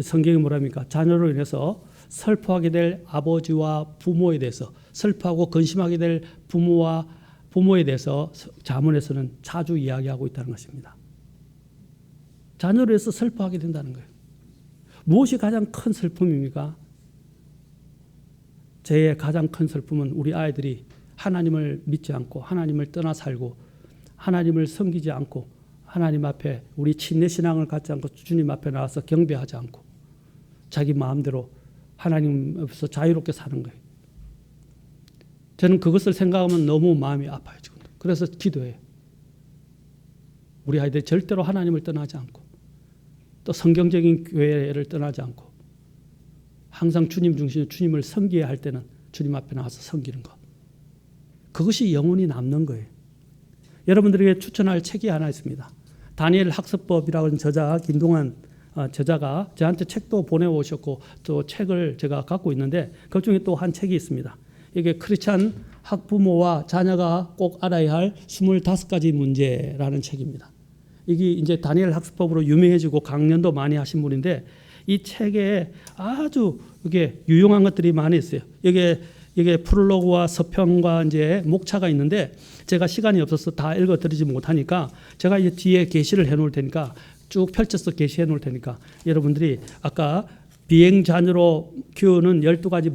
성경이 뭐랍니까? 자녀로 인해서 슬퍼하게 될 아버지와 부모에 대해서, 슬퍼하고 근심하게 될 부모에 대해서 자문에서는 자주 이야기하고 있다는 것입니다. 자녀로 인해서 슬퍼하게 된다는 거예요. 무엇이 가장 큰 슬픔입니까? 제 가장 큰 슬픔은 우리 아이들이 하나님을 믿지 않고 하나님을 떠나 살고 하나님을 섬기지 않고 하나님 앞에 우리 친내 신앙을 갖지 않고 주님 앞에 나와서 경배하지 않고 자기 마음대로 하나님 앞에서 자유롭게 사는 거예요. 저는 그것을 생각하면 너무 마음이 아파요. 지금. 그래서 기도해요. 우리 아이들이 절대로 하나님을 떠나지 않고 또 성경적인 교회를 떠나지 않고 항상 주님 중심으로 주님을 섬기어야 할 때는 주님 앞에 나와서 섬기는 것. 그것이 영원히 남는 거예요. 여러분들에게 추천할 책이 하나 있습니다. 다니엘 학습법이라고 하는 저자 김동환 저자가 저한테 책도 보내오셨고 또 책을 제가 갖고 있는데 그중에 또 한 책이 있습니다. 이게 크리스찬 학부모와 자녀가 꼭 알아야 할 25가지 문제라는 책입니다. 이게 이제 다니엘 학습법으로 유명해지고 강연도 많이 하신 분인데 이 책에 아주 이게 유용한 것들이 많이 있어요. 이게 프롤로그와 서평과 이제 목차가 있는데 제가 시간이 없어서 다 읽어드리지 못하니까 제가 이제 뒤에 게시를 해놓을 테니까 쭉 펼쳐서 게시해 놓을 테니까 여러분들이 아까 비행자녀로 키우는 12가지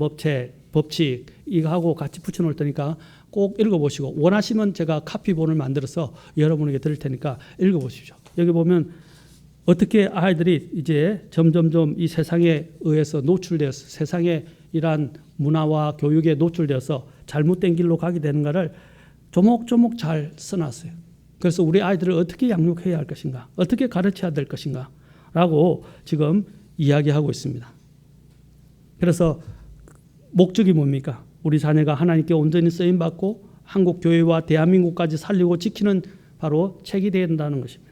법칙 이거하고 같이 붙여놓을 테니까 꼭 읽어보시고 원하시면 제가 카피본을 만들어서 여러분에게 드릴 테니까 읽어보십시오. 여기 보면 어떻게 아이들이 이제 점점점 이 세상에 의해서 노출되어서 세상에 이러한 문화와 교육에 노출되어서 잘못된 길로 가게 되는가를 조목조목 잘 써놨어요. 그래서 우리 아이들을 어떻게 양육해야 할 것인가, 어떻게 가르쳐야 될 것인가 라고 지금 이야기하고 있습니다. 그래서 목적이 뭡니까? 우리 자녀가 하나님께 온전히 쓰임받고 한국 교회와 대한민국까지 살리고 지키는 바로 책이 되어야 된다는 것입니다.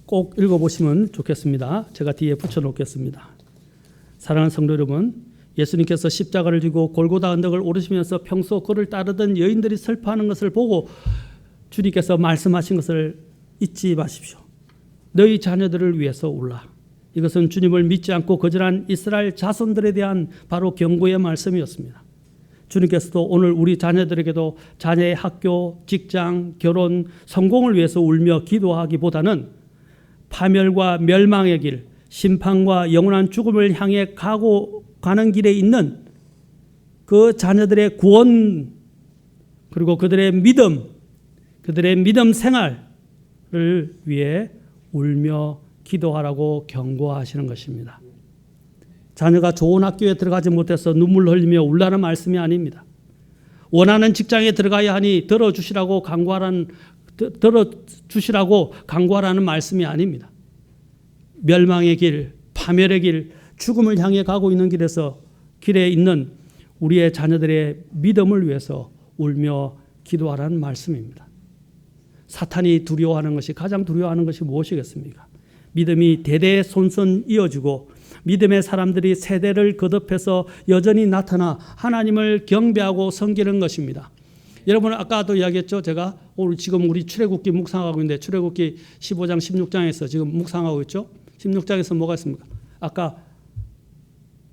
꼭 읽어보시면 좋겠습니다. 제가 뒤에 붙여놓겠습니다. 사랑하는 성도 여러분, 예수님께서 십자가를 지고 골고다 언덕을 오르시면서 평소 그를 따르던 여인들이 슬퍼하는 것을 보고 주님께서 말씀하신 것을 잊지 마십시오. 너희 자녀들을 위해서 울라. 이것은 주님을 믿지 않고 거절한 이스라엘 자손들에 대한 바로 경고의 말씀이었습니다. 주님께서도 오늘 우리 자녀들에게도 자녀의 학교, 직장, 결혼, 성공을 위해서 울며 기도하기보다는 파멸과 멸망의 길, 심판과 영원한 죽음을 향해 가는 길에 있는 그 자녀들의 구원 그리고 그들의 믿음 생활을 위해 울며 기도하라고 경고하시는 것입니다. 자녀가 좋은 학교에 들어가지 못해서 눈물 흘리며 울라는 말씀이 아닙니다. 원하는 직장에 들어가야 하니 들어주시라고 강구하라는 말씀이 아닙니다. 멸망의 길, 파멸의 길, 죽음을 향해 가고 있는 길에 있는 우리의 자녀들의 믿음을 위해서 울며 기도하라는 말씀입니다. 사탄이 두려워하는 것이 가장 두려워하는 것이 무엇이겠습니까? 믿음이 대대손손 이어지고 믿음의 사람들이 세대를 거듭해서 여전히 나타나 하나님을 경배하고 섬기는 것입니다. 여러분 아까도 이야기했죠. 제가 오늘 지금 우리 출애굽기 묵상하고 있는데 출애굽기 15장 16장에서 지금 묵상하고 있죠. 16장에서 뭐가 있습니까? 아까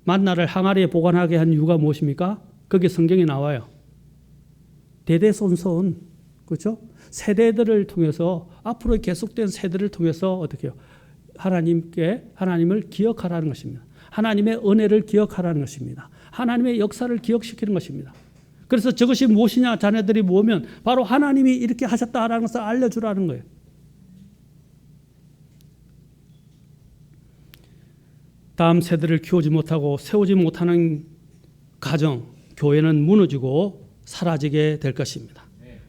만나를 항아리에 보관하게 한 이유가 무엇입니까? 거기 성경에 나와요. 대대손손, 그렇죠? 세대들을 통해서 앞으로 계속된 세대를 통해서 어떻게 해요? 하나님을 기억하라는 것입니다. 하나님의 은혜를 기억하라는 것입니다. 하나님의 역사를 기억시키는 것입니다. 그래서 저것이 무엇이냐 자녀들이 모으면 바로 하나님이 이렇게 하셨다라는 것을 알려주라는 거예요. 다음 세대를 키우지 못하고 세우지 못하는 가정, 교회는 무너지고 사라지게 될 것입니다.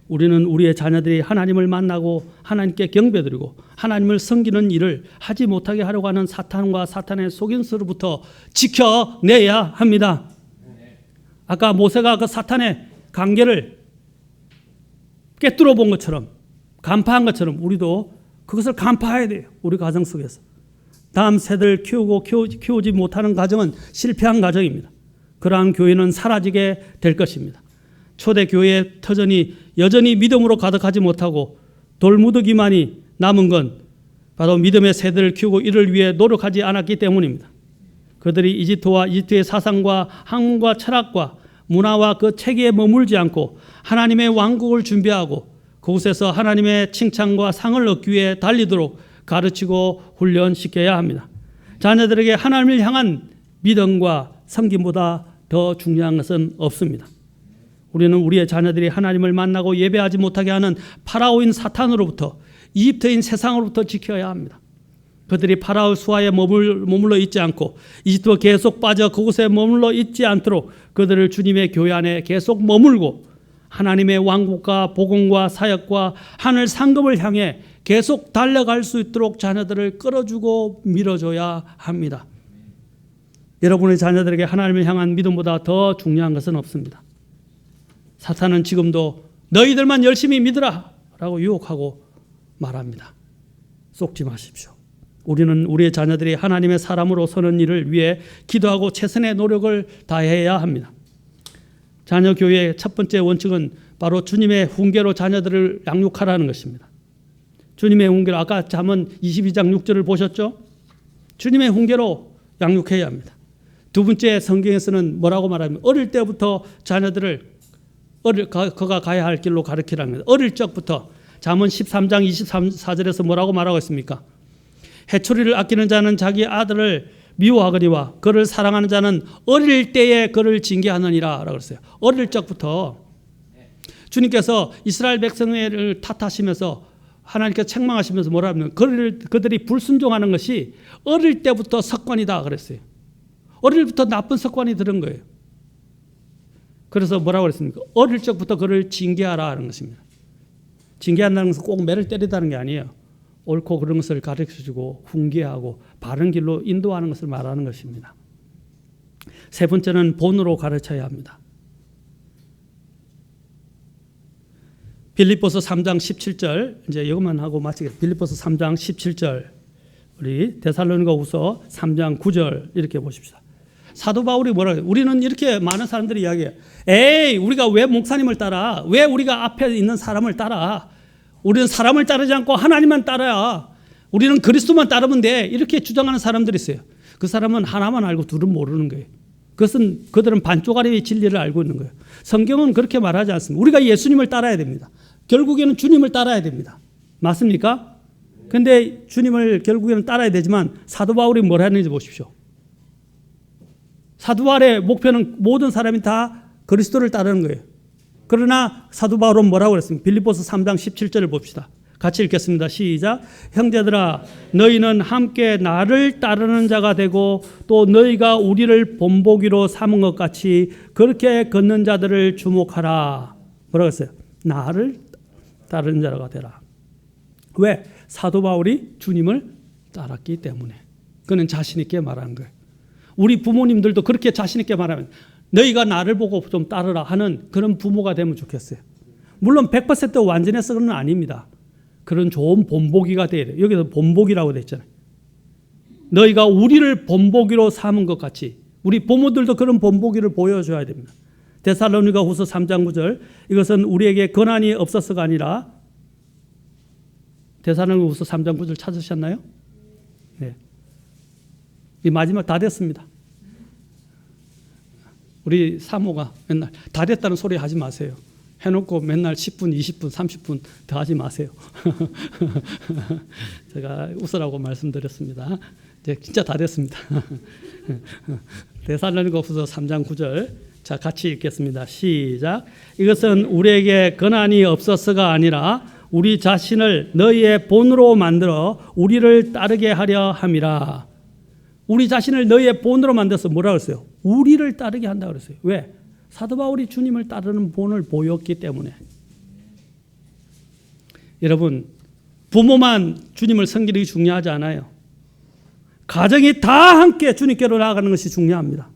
우리는 우리의 자녀들이 하나님을 만나고 하나님께 경배드리고 하나님을 섬기는 일을 하지 못하게 하려고 하는 사탄과 사탄의 속임수로부터 지켜내야 합니다. 아까 모세가 그 사탄의 관계를 꿰뚫어 본 것처럼 간파한 것처럼 우리도 그것을 간파해야 돼요. 우리 가정 속에서. 다음 세대를 키우지 못하는 가정은 실패한 가정입니다. 그러한 교회는 사라지게 될 것입니다. 초대교회의 터전이 여전히 믿음으로 가득하지 못하고 돌무더기만이 남은 건 바로 믿음의 세대를 키우고 이를 위해 노력하지 않았기 때문입니다. 그들이 이집트의 사상과 학문과 철학과 문화와 그 체계에 머물지 않고 하나님의 왕국을 준비하고 그곳에서 하나님의 칭찬과 상을 얻기 위해 달리도록 가르치고 훈련시켜야 합니다. 자녀들에게 하나님을 향한 믿음과 섬김보다 더 중요한 것은 없습니다. 우리는 우리의 자녀들이 하나님을 만나고 예배하지 못하게 하는 파라오인 사탄으로부터 이집트인 세상으로부터 지켜야 합니다. 그들이 파라오 수하에 머물러 있지 않고 이집트로 계속 빠져 그곳에 머물러 있지 않도록 그들을 주님의 교회 안에 계속 머물고 하나님의 왕국과 복음과 사역과 하늘 상급을 향해 계속 달려갈 수 있도록 자녀들을 끌어주고 밀어줘야 합니다. 여러분의 자녀들에게 하나님을 향한 믿음보다 더 중요한 것은 없습니다. 사탄은 지금도 너희들만 열심히 믿으라 라고 유혹하고 말합니다. 속지 마십시오. 우리는 우리의 자녀들이 하나님의 사람으로 서는 일을 위해 기도하고 최선의 노력을 다해야 합니다. 자녀 교회의 첫 번째 원칙은 바로 주님의 훈계로 자녀들을 양육하라는 것입니다. 주님의 훈계로 아까 잠언 22장 6절을 보셨죠? 주님의 훈계로 양육해야 합니다. 두 번째 성경에서는 뭐라고 말하면 어릴 때부터 자녀들을 그가 가야 할 길로 가르치라는 겁니다. 어릴 적부터 잠언 13장 24절에서 뭐라고 말하고 있습니까? 해초리를 아끼는 자는 자기 아들을 미워하거니와 그를 사랑하는 자는 어릴 때에 그를 징계하느니라 라고 했어요. 어릴 적부터 주님께서 이스라엘 백성을 탓하시면서 하나님께서 책망하시면서 뭐라 하면 그들이 불순종하는 것이 어릴 때부터 습관이다 그랬어요. 어릴 때부터 나쁜 습관이 들은 거예요. 그래서 뭐라고 그랬습니까? 어릴 적부터 그를 징계하라 하는 것입니다. 징계한다는 것은 꼭 매를 때리다는 게 아니에요. 옳고 그런 것을 가르쳐주고 훈계하고 바른 길로 인도하는 것을 말하는 것입니다. 세 번째는 본으로 가르쳐야 합니다. 빌립보서 3장 17절 이제 이것만 하고 마치겠습니다. 빌립보서 3장 17절 우리 데살로니가후서 3장 9절 이렇게 보십시다. 사도 바울이 뭐라고 해요? 우리는 이렇게 많은 사람들이 이야기해요. 에이 우리가 왜 목사님을 따라? 왜 우리가 앞에 있는 사람을 따라? 우리는 사람을 따르지 않고 하나님만 따라야. 우리는 그리스도만 따르면 돼. 이렇게 주장하는 사람들이 있어요. 그 사람은 하나만 알고 둘은 모르는 거예요. 그들은 반쪽짜리 진리를 알고 있는 거예요. 성경은 그렇게 말하지 않습니다. 우리가 예수님을 따라야 됩니다. 결국에는 주님을 따라야 됩니다. 맞습니까? 그런데 주님을 결국에는 따라야 되지만 사도 바울이 뭘 했는지 보십시오. 사도 바울의 목표는 모든 사람이 다 그리스도를 따르는 거예요. 그러나 사도 바울은 뭐라고 그랬습니까? 빌립보서 3장 17절을 봅시다. 같이 읽겠습니다. 시작. 형제들아 너희는 함께 나를 따르는 자가 되고 또 너희가 우리를 본보기로 삼은 것 같이 그렇게 걷는 자들을 주목하라. 뭐라고 했어요? 나를 따르는 자가 되라. 왜? 사도 바울이 주님을 따랐기 때문에. 그는 자신 있게 말한 거예요. 우리 부모님들도 그렇게 자신 있게 말하면 너희가 나를 보고 좀 따르라 하는 그런 부모가 되면 좋겠어요. 물론 100% 완전해서는 아닙니다. 그런 좋은 본보기가 돼야 돼요. 여기서 본보기라고 됐잖아요. 너희가 우리를 본보기로 삼은 것 같이 우리 부모들도 그런 본보기를 보여줘야 됩니다. 데살로니가후서 3장 9절 이것은 우리에게 권한이 없어서가 아니라 데살로니가후서 3장 9절 찾으셨나요? 네. 이 마지막 다 됐습니다. 우리 사모가 맨날 다 됐다는 소리 하지 마세요. 해놓고 맨날 10분, 20분, 30분 더 하지 마세요. 제가 웃으라고 말씀드렸습니다. 이제 진짜 다 됐습니다. 데살로니가후서 3장 9절 자 같이 읽겠습니다. 시작. 이것은 우리에게 권한이 없어서가 아니라 우리 자신을 너희의 본으로 만들어 우리를 따르게 하려 함이라. 우리 자신을 너희의 본으로 만들어서 뭐라고 했어요? 우리를 따르게 한다고 그랬어요. 왜? 사도 바울이 주님을 따르는 본을 보였기 때문에. 여러분 부모만 주님을 섬기는 게 중요하지 않아요. 가정이 다 함께 주님께로 나아가는 것이 중요합니다.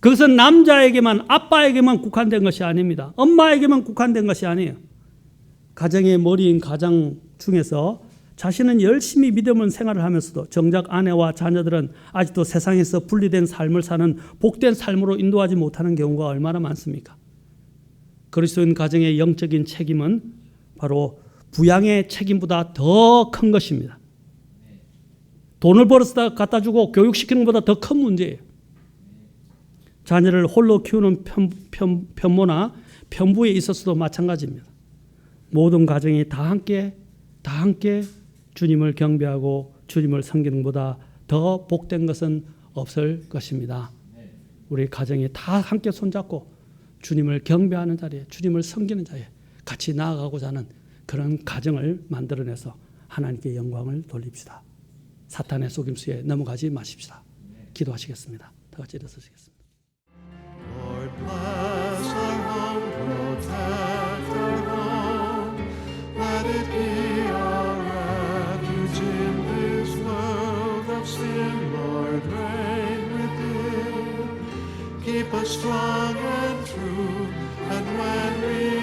그것은 남자에게만 아빠에게만 국한된 것이 아닙니다. 엄마에게만 국한된 것이 아니에요. 가정의 머리인 가장 중에서 자신은 열심히 믿음을 생활을 하면서도 정작 아내와 자녀들은 아직도 세상에서 분리된 삶을 사는 복된 삶으로 인도하지 못하는 경우가 얼마나 많습니까? 그리스도인 가정의 영적인 책임은 바로 부양의 책임보다 더 큰 것입니다. 돈을 벌어서 갖다 주고 교육시키는 것보다 더 큰 문제예요. 자녀를 홀로 키우는 편모나 편부에 있어서도 마찬가지입니다. 모든 가정이 다 함께 주님을 경배하고 주님을 섬기는 것보다 더 복된 것은 없을 것입니다. 우리 가정이 다 함께 손잡고 주님을 경배하는 자리에 주님을 섬기는 자리에 같이 나아가고자 하는 그런 가정을 만들어내서 하나님께 영광을 돌립시다. 사탄의 속임수에 넘어가지 마십시다. 기도하시겠습니다. 다 같이 일어서시겠습니다. Lord, bless our home, protect our home. Let it be our refuge in this world of sin. Lord, reign within. Keep us strong and true, and when we